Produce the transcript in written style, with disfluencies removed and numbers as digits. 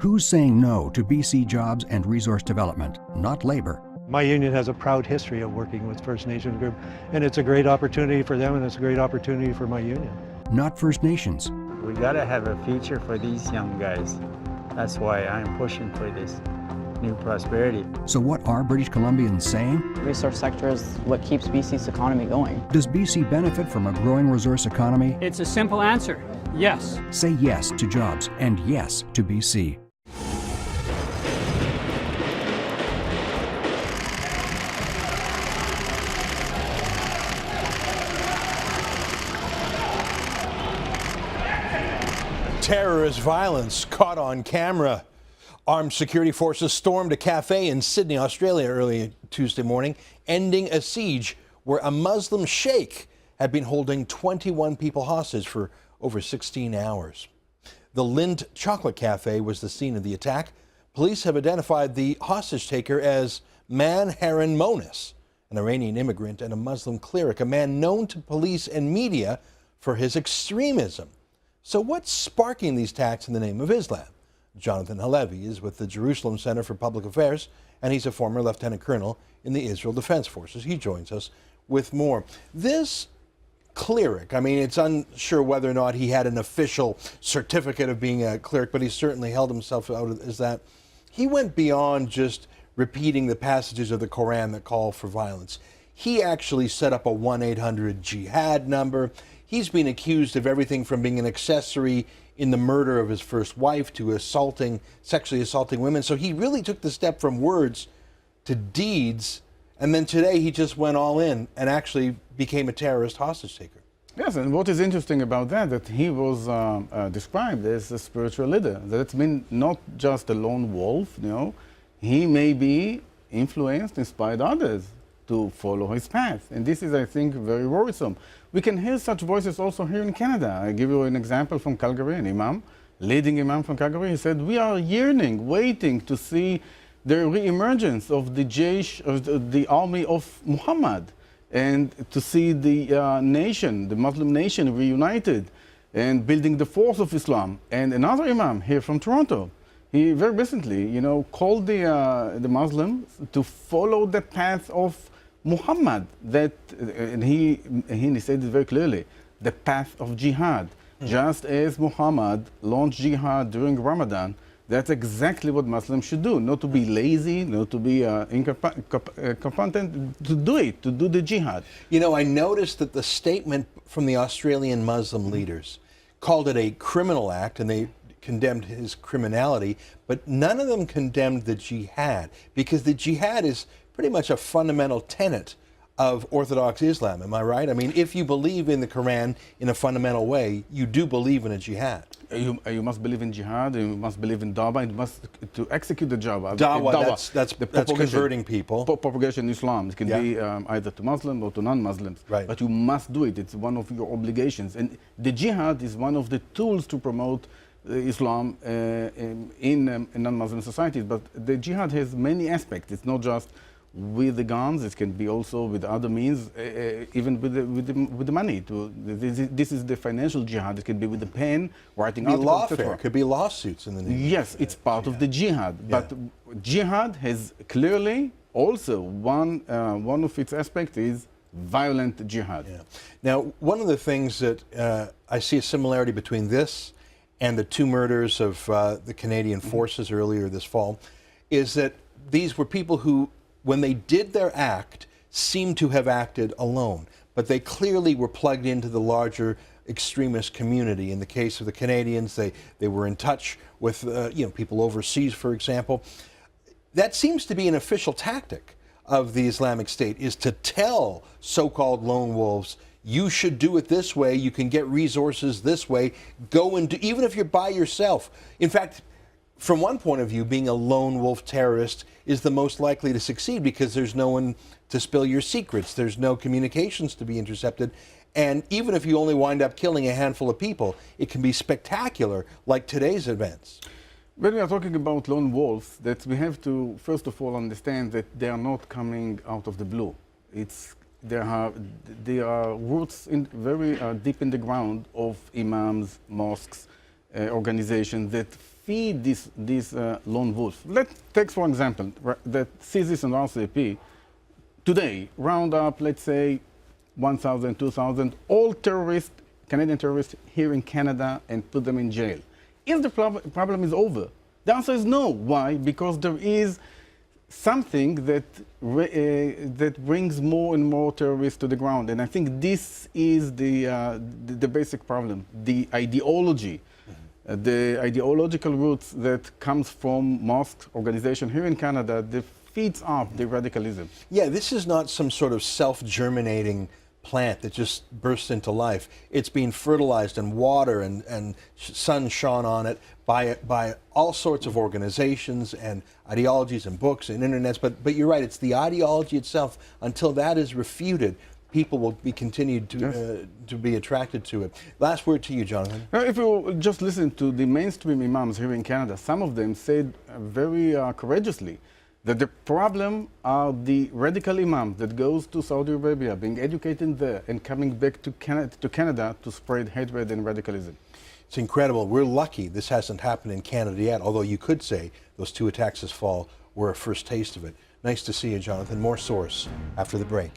Who's saying no to BC jobs and resource development? Not Labor. My union has a proud history of working with First Nations group, and it's a great opportunity for them, and it's a great opportunity for my union. Not First Nations. We gotta have a future for these young guys. That's why I'm pushing for this new prosperity. So what are British Columbians saying? Resource sector is what keeps BC's economy going. Does BC benefit from a growing resource economy? It's a simple answer, yes. Say yes to jobs and yes to BC. Terrorist violence caught on camera. Armed security forces stormed a cafe in Sydney, Australia early Tuesday morning, ending a siege where a Muslim sheikh had been holding 21 people hostage for over 16 hours. The Lind Chocolate Cafe was the scene of the attack. Police have identified the hostage taker as Man Haran Monis, an Iranian immigrant and a Muslim cleric, a man known to police and media for his extremism. So what's sparking these attacks in the name of Islam? Jonathan Halevi is with the Jerusalem Center for Public Affairs, and he's a former lieutenant colonel in the Israel Defense Forces. He joins us with more. This cleric, I mean, it's unsure whether or not he had an official certificate of being a cleric, but he certainly held himself out as that. He went beyond just repeating the passages of the Quran that call for violence. He actually set up a 1-800-JIHAD number. He's been accused of everything from being an accessory in the murder of his first wife to sexually assaulting women. So he really took the step from words to deeds. And then today he just went all in and actually became a terrorist hostage taker. Yes, and what is interesting about that he was described as a spiritual leader. That's mean not just a lone wolf, you know. He may be influenced, inspired others to follow his path. And this is, I think, very worrisome. We can hear such voices also here in Canada. I give you an example from Calgary, an imam, leading imam from Calgary. He said, we are yearning, waiting to see the re-emergence of the Jaish, of the army of Muhammad, and to see the nation, the Muslim nation, reunited and building the force of Islam. And another imam here from Toronto, he very recently, you know, called the Muslims to follow the path of Muhammad, and he said it very clearly, the path of jihad. Just as Muhammad launched jihad during Ramadan, that's exactly what Muslims should do. Not to be lazy, not to be incompetent, to do the jihad. You know, I noticed that the statement from the Australian Muslim leaders called it a criminal act, and they condemned his criminality, but none of them condemned the jihad, because the jihad is pretty much a fundamental tenet of Orthodox Islam. Am I right? I mean, if you believe in the Quran in a fundamental way, you do believe in a jihad. You must believe in jihad, you must believe in dawah, you must to execute the dawah. That's converting people. Propagation in Islam. It can be either to Muslims or to non-Muslims. Right. But you must do it. It's one of your obligations. And the jihad is one of the tools to promote Islam in non-Muslim societies. But the jihad has many aspects. It's not just with the guns, it can be also with other means, even with the money. This is the financial jihad. It can be with the pen, writing articles, etc. It could be lawsuits in the name. Yes, it's part of the jihad. Yeah. But jihad has clearly also one of its aspects is violent jihad. Yeah. Now, one of the things that I see a similarity between this and the two murders of the Canadian forces earlier this fall is that these were people who, when they did their act, seemed to have acted alone, but they clearly were plugged into the larger extremist community. In the case of the Canadians, they were in touch with people overseas, for example. That seems to be an official tactic of the Islamic State, is to tell so-called lone wolves, you should do it this way, you can get resources this way, go and do, even if you're by yourself. In fact, from one point of view, being a lone wolf terrorist is the most likely to succeed because there's no one to spill your secrets, there's no communications to be intercepted, and even if you only wind up killing a handful of people, it can be spectacular, like today's events. When we are talking about lone wolves, that we have to first of all understand that they are not coming out of the blue. There are roots very deep in the ground of imams, mosques, organizations that feed these lone wolves. Let's take, for example, that CSIS and RCP today round up, let's say, 1,000, 2,000, all terrorists, Canadian terrorists here in Canada and put them in jail. Is the problem is over? The answer is no. Why? Because there is something that that brings more and more terrorists to the ground, and I think this is the basic problem: the ideology, the ideological roots that comes from most organizations here in Canada that feeds up the radicalism. Yeah, this is not some sort of self-germinating plant that just bursts into life. It's being fertilized and water and sun shone on it by all sorts of organizations and ideologies and books and internets. But you're right, it's the ideology itself. Until that is refuted, people will be continued to be attracted to it. Last word to you, Jonathan. If you just listen to the mainstream imams here in Canada, some of them said very courageously that the problem are the radical imam that goes to Saudi Arabia, being educated there, and coming back to Canada to spread hatred and radicalism. It's incredible. We're lucky this hasn't happened in Canada yet, although you could say those 2 attacks this fall were a first taste of it. Nice to see you, Jonathan. More Source after the break.